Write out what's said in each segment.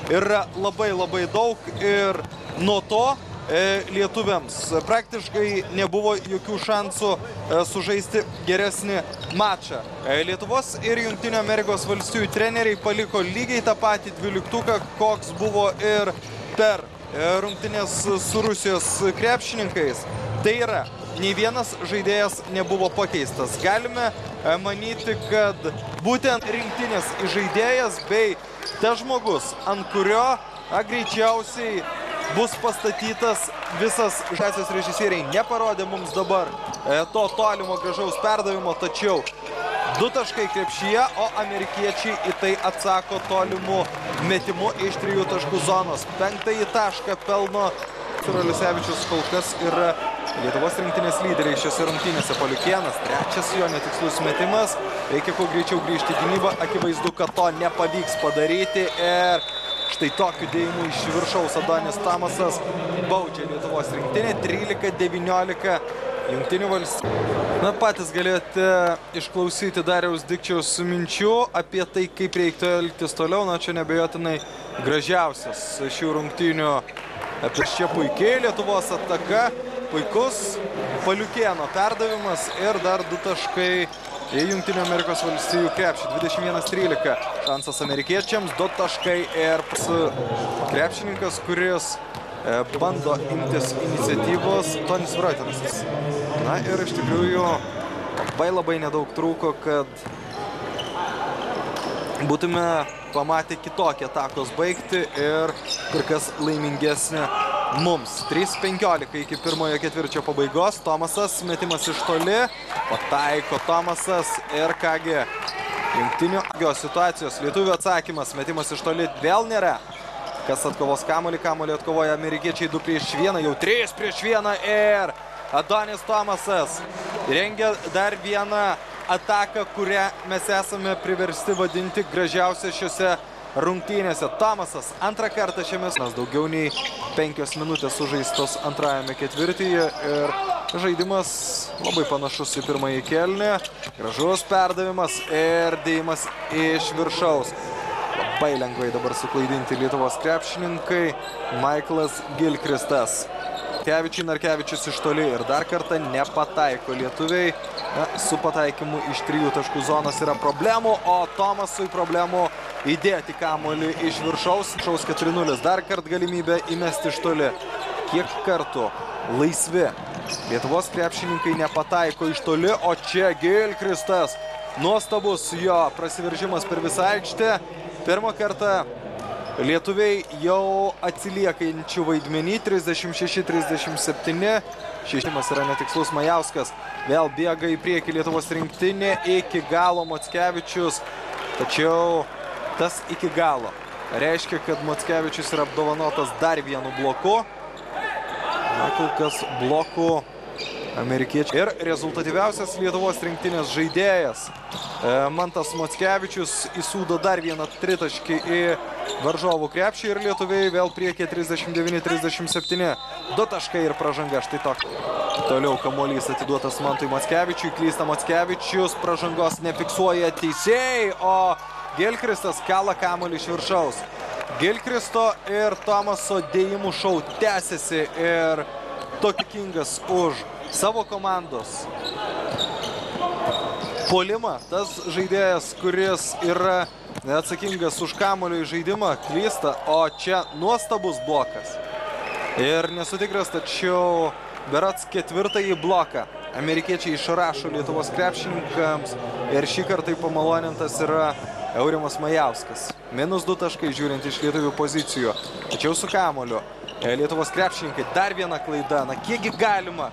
yra labai daug ir nuo to lietuviams praktiškai nebuvo jokių šansų sužaisti geresnį mačą. Lietuvos ir Jungtinių Amerikos valstijų treneriai paliko lygiai tą patį dvyliktuką, koks buvo ir per rungtynės su Rusijos krepšininkais. Tai yra, nei vienas žaidėjas nebuvo pakeistas. Galime manyti, kad būtent rinktinės žaidėjas bei tas žmogus, ant kurio greičiausiai bus pastatytas visas žaidėjas režisieriai. Neparodė mums dabar to tolimo gražaus perdavimo, tačiau 2 taškai krepšyje, o amerikiečiai į tai atsako tolimu metimu iš 3 taškų zonos. 5-ąjį tašką pelno Lisevičius kol kas yra Lietuvos rinktinės lyderiai šiose rungtynėse. Paliukėnas, 3 jo netikslus metimas. Reikia kuo greičiau grįžti į gynybą. Akivaizdu, kad to nepavyks padaryti. Ir štai tokiu dėjimu iš viršaus Adonis Tomasas baudžia Lietuvos rinktinę. 13-19 Jungtinių valstijų. Na, patys galėjote išklausyti Dariaus Dikčiaus minčių apie tai, kaip reiktų elgtis toliau. Na, čia nebejotinai gražiausias šių rungtynių. Čia puikiai Lietuvos ataka, puikus Paliukėno perdavimas ir dar 2 taškai į Jungtinių Amerikos valstijų krepšį. 21-13 šansas amerikiečiams, 2 taškai ir krepšininkas, kuris bando imtis iniciatyvos, Tonis Vroitinas. Na ir iš tikrųjų labai nedaug trūko, kad būtume pamatę kitokią atakos baigti ir kur kas laimingesnė mums. 3:15 iki pirmojo ketvirčio pabaigos. Tomasas, metimas iš toli, pataiko Tomasas ir kągi, Jungtinių situacijos. Lietuvių atsakymas, metimas iš toli vėl nėra. Kas atkovos kamuolį, kamuolį atkovoja amerikiečiai 2-1, jau 3-1 ir Adonis Tomasas rengia dar vieną ataką, kurią mes esame priversti vadinti gražiausia šiose rungtynėse. Tomasas antrą kartą šiame daugiau nei 5 minutės sužaistos antrajame ketvirtyje ir žaidimas labai panašus į pirmąjį kėlinį. Gražus perdavimas ir dėjimas iš viršaus. Labai lengvai dabar suklaidinti Lietuvos krepšininkai. Maiklas Gilkristas. Narkevičius iš toli ir dar kartą nepataiko lietuviai. Su pataikymu iš 3 taškų zonos yra problemų, o Tomasui problemų įdėti kamuolį iš viršaus. 4-0, dar kart galimybė įmesti iš toli. Kiek kartų laisvi Lietuvos krepšininkai nepataiko iš toli, o čia Gilkristas. Nuostabus jo prasiveržimas per visą aikštę. Pirmą kartą lietuviai jau atsiliekančių vaidmenį, 36-37. Šešimas yra netikslus, Majauskas vėl bėga į priekį Lietuvos rinktinė, iki galo Mockevičius, tačiau tas iki galo reiškia, kad Mockevičius yra apdovanotas dar vienu bloku. Na, kol kas blokų amerikiečiai. Ir rezultatyviausias Lietuvos rinktinės žaidėjas Mantas Mockevičius įsūdo dar vieną tritaškį į varžovų krepšį ir lietuviai vėl priekė 39-37. 2 taškai ir pražanga. Štai toks. Toliau kamuolys atiduotas Mantui Mockevičiui. Klysta Mockevičius. Pražangos nefiksuoja teisėjai, o Gilkristas kala kamuolį iš viršaus. Gilkristo ir Tomaso dėjimų šou tęsiasi ir tokingas už savo komandos puolimą. Tas žaidėjas, kuris yra atsakingas už kamuolio žaidimą, klysta, o čia nuostabus blokas. Ir nesu tikras, tačiau berods 4-ąjį bloką amerikiečiai išrašo Lietuvos krepšininkams ir šį kartą pamalonintas yra Eurimas Majauskas. -2 taškai žiūrint iš lietuvių pozicijų. Tačiau su kamuoliu Lietuvos krepšininkai dar viena klaida. Na, kiekgi galima?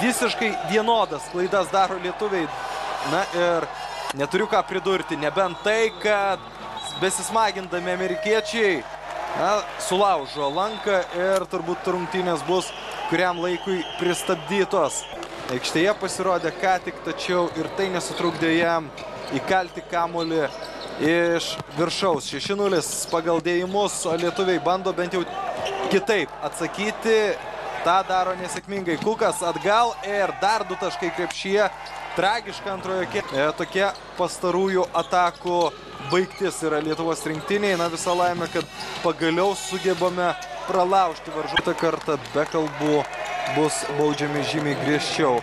Visiškai vienodas klaidas daro lietuviai. Na ir neturiu ką pridurti, nebent tai, kad besismagindami amerikiečiai sulaužo lanką ir turbūt rungtynės bus kuriam laikui pristabdytos. Aikštėje pasirodė ką tik, tačiau ir tai nesutrukdė jam įkalti kamuolį iš viršaus. 6-0 pagal dėjimus, o lietuviai bando bent jau kitaip atsakyti. Ta daro nesėkmingai Kukas atgal ir dar 2 taškai krepšyje. Tragiška antrojo kėlinio. Tokie pastarųjų atakų baigtis yra Lietuvos rinktiniai. Na, visa laimė, kad pagaliau sugebame pralaužti varžovą. Šitą kartą be kalbų bus baudžiami žymiai griežčiau.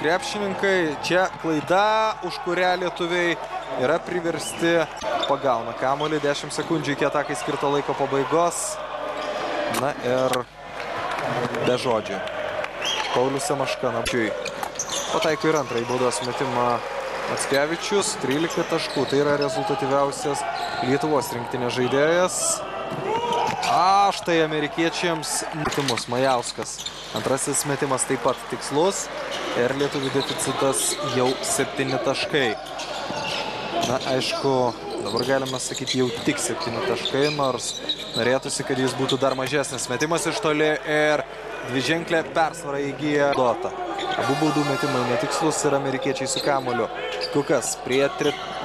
Krepšininkai, čia klaida, už kurią lietuviai yra priversti. Pagauna kamuolį, 10 sekundžių iki atakai skirto laiko pabaigos. Na ir be žodžių. Paulius Semaška napčiui pataiko ir antrąjį baudos metimą Mackevičius, 13 taškų. Tai yra rezultatyviausias Lietuvos rinktinės žaidėjas. Štai amerikiečiams metimus Majauskas. Antrasis metimas taip pat tikslus ir lietuvių deficitas jau 7 taškai. Na, aišku, dabar galime sakyti jau tik 7 taškai, nors norėtųsi, kad jis būtų dar mažesnis. Metimas iš toli ir dviženklė persvara įgyja Dota. Abu baudų metimai netikslus ir amerikiečiai su kamuoliu. Kukas prie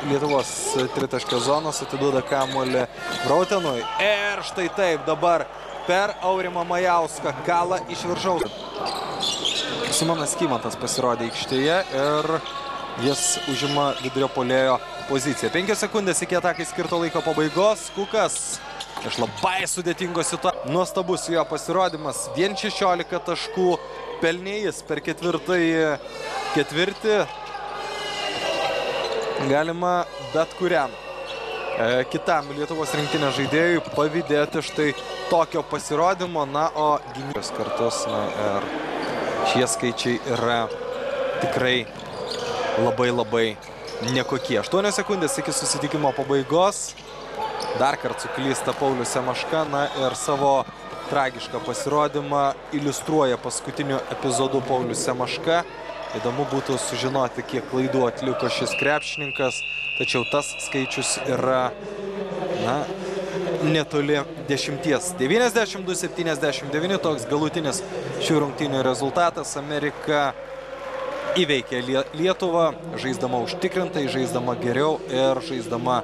Lietuvos tritaškio zonos atiduoda kamuolį Brautenui. Ir štai taip dabar per Aurimą Majauską kala iš viršaus. Simonas Kymantas pasirodė aikštėje ir jis užima vidurio puolėjo poziciją. 5 sekundės iki atakai skirto laiko pabaigos. Kukas iš labai sudėtingos situacijos. Nuostabus jo pasirodymas. Vien 16 taškų pelnė jis per ketvirtį. Galima bet kuriam kitam Lietuvos rinktinės žaidėjui pavydėti štai tokio pasirodymo. Na, o gynybos kartus, na, ir šie skaičiai yra tikrai labai nekokie. 8 sekundės iki susitikimo pabaigos. Dar kartą suklysta Paulius Semaška, na ir savo tragišką pasirodymą iliustruoja paskutiniu epizodu Paulius Semaška. Įdomu būtų sužinoti, kiek klaidų atliko šis krepšininkas, tačiau tas skaičius yra, na, netoli 10. 92-79 toks galutinis šių rungtynių rezultatas. Amerika įveikė Lietuvą, žaisdama užtikrintai, žaisdama geriau ir žaisdama